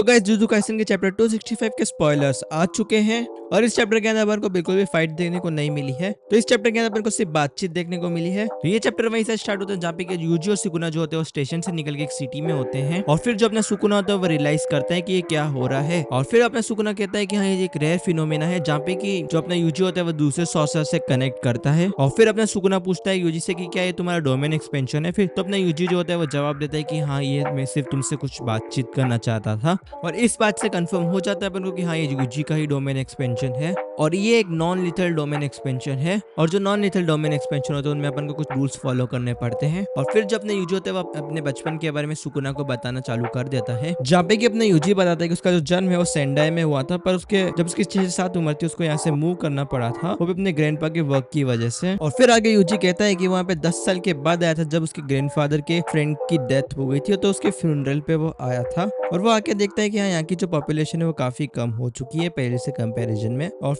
तो guys jujutsu Kaisen के chapter 265 के स्पॉयलर्स आ चुके हैं और इस चैप्टर के अंदर अपन को बिल्कुल भी फाइट देखने को नहीं मिली है। तो इस चैप्टर के अंदर अपन को सिर्फ बातचीत देखने को मिली है। तो ये चैप्टर वहीं से स्टार्ट होता है जहाँ पे कि यूजी और सुकुना जो होते हैं वो स्टेशन से निकल के एक सिटी में होते हैं और फिर जो अपना सुकुना होता है वो रियलाइज करता है कि ये क्या हो रहा है और फिर अपना सुकुना कहता है कि हाँ ये एक रेयर फिनोमेना है जहाँ पे कि जो अपना यूजी होता है वो दूसरे सॉर्सर से कनेक्ट करता है। और फिर अपना सुकुना पूछता है यूजी से कि क्या ये तुम्हारा डोमेन एक्सपेंशन है। फिर तो अपना यूजी जो होता है वो जवाब देता है कि हाँ ये मैं सिर्फ तुमसे कुछ बातचीत करना चाहता था और इस बात से कंफर्म हो जाता है अपन को कि हाँ ये यूजी का ही डोमेन एक्सपेंशन है और ये एक नॉन लिथल डोमेन एक्सपेंशन है। और जो नॉन लिथल डोमेन एक्सपेंशन होता है उनमें अपन को कुछ रूल्स फॉलो करने पड़ते हैं। और फिर जब अपने यूजी होता है वो अपने बचपन के बारे में सुकुना को बताना चालू कर देता है जहाँ पे कि अपने यूजी बताता है कि उसका जो जन्म है वो सेंडाई में हुआ था पर उसके जब उसकी 6-7 उम्र थी उसको यहाँ से मूव करना पड़ा था वो भी अपने ग्रैंडपा के वर्क की वजह से। और फिर आगे यूजी कहता है कि वहाँ पे 10 साल के बाद आया था जब उसके ग्रैंडफादर के फ्रेंड की डेथ हो गई थी तो उसके फ्यूनरल पे वो आया था और वो आके देखता है कि हाँ यहाँ की जो पॉपुलेशन है वो काफी कम हो चुकी है पहले से कंपैरिजन में। और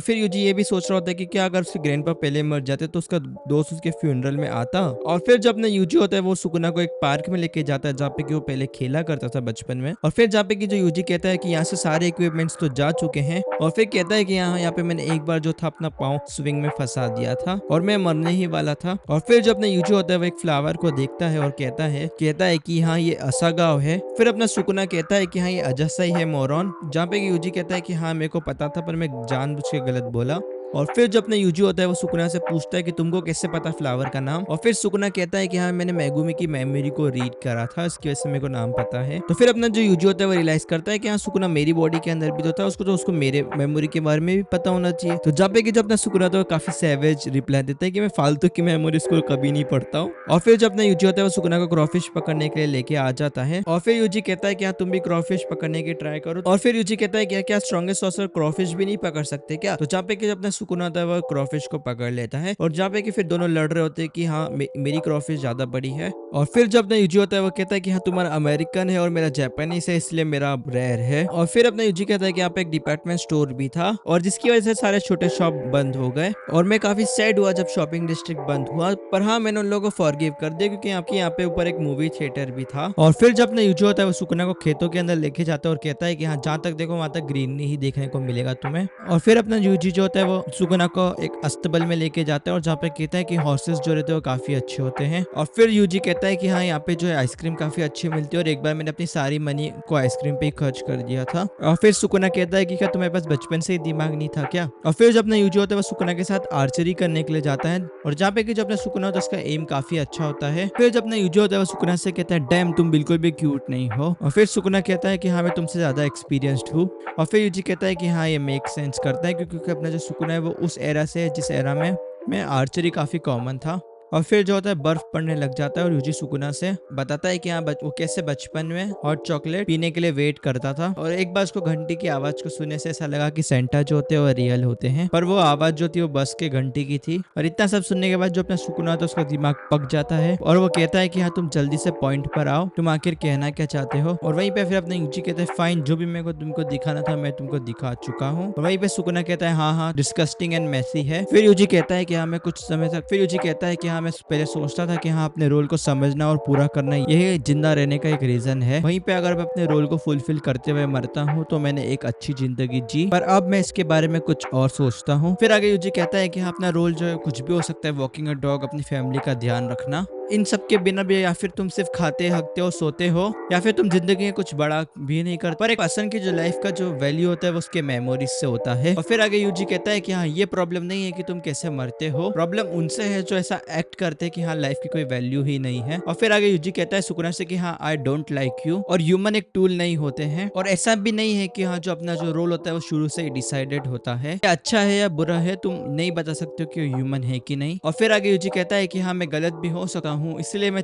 फिर यूजी ये भी सोच रहा होता है कि क्या अगर उसके ग्रैंडपा पहले मर जाते तो उसका दोस्त उसके फ्यूनरल में आता। और फिर जब अपना यूजी होता है वो सुकुना को एक पार्क में लेके जाता है जहाँ पे कि वो पहले खेला करता था बचपन में। और फिर जहाँ पे कि जो यूजी कहता है कि यहाँ से सारे इक्विपमेंट्स तो जा चुके हैं और फिर कहता है कि यहाँ पे मैंने एक बार जो था अपना पाँव स्विंग में फंसा दिया था और मैं मरने ही वाला था। और फिर जब अपना यूजी होता है वो एक फ्लावर को देखता है और कहता है कि हाँ ये असागाओ है। फिर अपना सुकुना कहता है कि हाँ ये अजसाई है मोरॉन जहाँ पे यूजी कहता है कि हाँ मेरे को पता था पर मैं जानबूझ के गलत बोला। और फिर जब अपना यूजी होता है वो सुकुना से पूछता है कि तुमको कैसे पता फ्लावर का नाम। और फिर सुकुना कहता है कि हाँ मैंने मेगुमी की मेमोरी को रीड करा था इसकी वजह से मेरे को नाम पता है। तो फिर अपना जो यूजी होता है वो रियलाइज करता है कि हाँ सुकुना मेरी बॉडी के अंदर भी तो था उसको तो उसको मेरे मेमोरी के बारे में भी पता होना चाहिए। तो जब कि जब अपना सुकुना तो काफी सैवेज रिप्लाई देता है कि मैं फालतू की मेमोरी को कभी नहीं पढ़ता हूँ। और फिर जब अपना यूजी होता है वो सुकुना को क्रॉफिश पकड़ने के लिए लेके आ जाता है और फिर यूजी कहता है कि हाँ तुम भी क्रॉफिश पकड़ने की ट्राई करो। और फिर यूजी कहता है क्या स्ट्रॉन्गेस्ट सॉर्सर क्रॉफिश भी नहीं पकड़ सकते क्या। तो जहाँ पे कि जब अपना सुकुना होता है वो क्रॉफिश को पकड़ लेता है और जहाँ पे कि फिर दोनों लड़ रहे होते हैं कि हाँ मेरी क्रॉफिश ज्यादा बड़ी है। और फिर जब अपना यूजी होता है वो कहता है कि हाँ तुम्हारा अमेरिकन है और मेरा जापानीज है इसलिए मेरा रेयर है। और फिर अपना यूजी कहता है कि यहाँ पे एक डिपार्टमेंट स्टोर भी था और जिसकी वजह से सारे छोटे शॉप बंद हो गए और मैं काफी सैड हुआ जब शॉपिंग डिस्ट्रिक्ट बंद हुआ। पर हाँ मैंने उन लोगों को फॉरगिव कर दिया क्योंकि आपके यहाँ पे ऊपर एक मूवी थिएटर भी था। और फिर जब अपना यूजी होता है वो सुकुना को खेतों के अंदर लेके जाता है और कहता है कि हाँ जहाँ तक देखो वहां तक ग्रीनरी ही देखने को मिलेगा तुम्हें। और फिर अपना यूजी जो होता है वो सुकुना को एक अस्तबल में लेके जाता है और जहाँ पे कहता है कि हॉर्सेस जो रहते हैं वो काफी अच्छे होते हैं। और फिर यूजी कहता है कि हाँ यहाँ पे जो है आइसक्रीम काफी अच्छी मिलती है और एक बार मैंने अपनी सारी मनी को आइसक्रीम पे ही खर्च कर दिया था। और फिर सुकुना कहता है कि क्या तुम्हारे पास बचपन से ही दिमाग नहीं था क्या। और फिर जब अपना यूजी होता है वो सुकुना के साथ आर्चरी करने के लिए जाता है और जहाँ पे कि जब अपना सुकुना होता है उसका एम काफी अच्छा होता है। फिर जब अपना यूजी होता है वो सुकुना से कहता है डैम तुम बिल्कुल भी क्यूट नहीं हो। और फिर सुकुना कहता है कि हाँ मैं तुमसे ज्यादा एक्सपीरियंस्ड हूँ। और फिर यूजी कहता है कि हाँ ये मेक सेंस करता है क्योंकि अपना जो सुकुना है वो उस एरा से है जिस एरा में आर्चरी काफी कॉमन था। और फिर जो होता है बर्फ पड़ने लग जाता है और यूजी सुकुना से बताता है कि हाँ वो कैसे बचपन में हॉट चॉकलेट पीने के लिए वेट करता था और एक बार उसको घंटी की आवाज को सुनने से ऐसा लगा कि सेंटा जो होते हैं वो रियल होते हैं पर वो आवाज जो थी वो बस के घंटी की थी। और इतना सब सुनने के बाद जो अपना सुकुना होता है उसका दिमाग पक जाता है और वो कहता है कि हाँ तुम जल्दी से पॉइंट पर आओ तुम आखिर कहना क्या चाहते हो। और वहीं पे फिर अपने यूजी कहते हैं फाइन जो भी मेरे को तुमको दिखाना था मैं तुमको दिखा चुका हूँ। और वहीं पे सुकुना कहता है हाँ डिस्कस्टिंग एंड मैसी है। फिर यूजी कहता है कि हाँ मैं कुछ समय तक फिर यूजी कहता है कि हाँ मैं पहले सोचता था कि हाँ अपने रोल को समझना और पूरा करना यही जिंदा रहने का एक रीजन है। वहीं पे अगर मैं अपने रोल को फुलफिल करते हुए मरता हूँ तो मैंने एक अच्छी जिंदगी जी पर अब मैं इसके बारे में कुछ और सोचता हूँ। फिर आगे यूजी कहता है कि हाँ अपना रोल जो है कुछ भी हो सकता है वॉकिंग अ डॉग अपनी फैमिली का ध्यान रखना इन सब के बिना भी या फिर तुम सिर्फ खाते हकते हो सोते हो या फिर तुम जिंदगी में कुछ बड़ा भी नहीं करते पर एक पर्सन की जो लाइफ का जो वैल्यू होता है वो उसके मेमोरीज से होता है। और फिर आगे यूजी कहता है कि हाँ ये प्रॉब्लम नहीं है कि तुम कैसे मरते हो प्रॉब्लम उनसे है जो ऐसा एक्ट करते हैं कि हाँ लाइफ की कोई वैल्यू ही नहीं है। और फिर आगे यूजी कहता है सुकुना से कि हाँ आई डोंट लाइक यू और ह्यूमन एक टूल नहीं होते हैं और ऐसा भी नहीं है कि हाँ जो अपना जो रोल होता है वो शुरू से डिसाइडेड होता है अच्छा है या बुरा है तुम नहीं बता सकते हो कि ह्यूमन है कि नहीं। और फिर आगे यूजी कहता है कि हाँ मैं गलत भी हो सकता हूँ इसीलिए मैं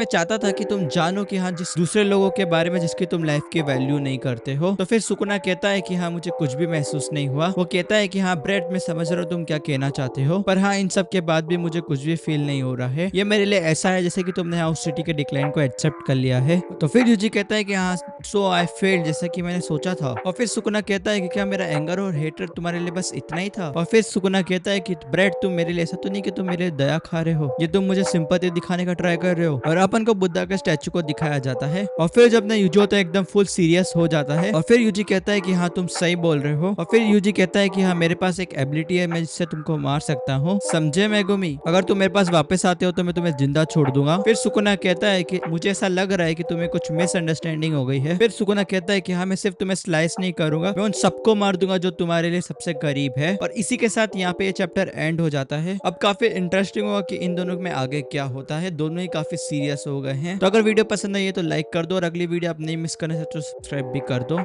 चाहता था कि तुम जानो कि हाँ जिस दूसरे लोगों के बारे में जिसकी तुम लाइफ की वैल्यू नहीं करते हो। तो फिर सुकुना कहता है कि हाँ मुझे कुछ भी महसूस नहीं हुआ। वो कहता है कि हाँ ब्रेड मैं समझ रहा हूँ तुम क्या कहना चाहते हो पर हाँ इन सब के बाद भी मुझे कुछ भी फील नहीं हो रहा है ये मेरे लिए ऐसा है जैसे कि तुमने हाउस सिटी के डिक्लाइन को एक्सेप्ट कर लिया है। तो फिर यूजी कहता है कि हाँ सो आई फेल्ड, जैसा कि मैंने सोचा था। और फिर सुकुना कहता है कि क्या मेरा एंगर और हेटर तुम्हारे लिए बस इतना ही था? और फिर सुकुना कहता है कि ब्रेड तुम मेरे लिए ऐसा तो नहीं कि तुम मेरे लिए दया खा रहे हो, ये तुम मुझे सिंपैथी दिखाने का ट्राई कर रहे हो। और अपन को बुद्धा के स्टैचू को दिखाया जाता है। और फिर जब ना यूजी होता है एकदम फुल सीरियस हो जाता है। और फिर यूजी कहता है कि हाँ तुम सही बोल रहे हो। और फिर यूजी कहता है कि हाँ मेरे पास एक एबिलिटी है, मैं जिससे तुमको मार सकता हूँ, समझे मेगुमी? अगर तुम मेरे पास वापस आते हो तो मैं तुम्हें जिंदा छोड़ दूंगा। फिर सुकुना कहता है कि मुझे ऐसा लग रहा है कि तुम्हें कुछ मिसअंडरस्टैंडिंग हो गई है। फिर सुकुना कहता है कि हाँ मैं सिर्फ तुम्हें स्लाइस नहीं करूंगा, मैं उन सबको मार दूंगा जो तुम्हारे लिए सबसे करीब है। और इसी के साथ यहाँ पे ये चैप्टर एंड हो जाता है। अब काफी इंटरेस्टिंग होगा कि इन दोनों में आगे क्या होता है, दोनों ही काफी सीरियस हो गए हैं। तो अगर वीडियो पसंद आई है तो लाइक कर दो, और अगली वीडियो आप नहीं मिस करना चाहते तो सब्सक्राइब भी कर दो।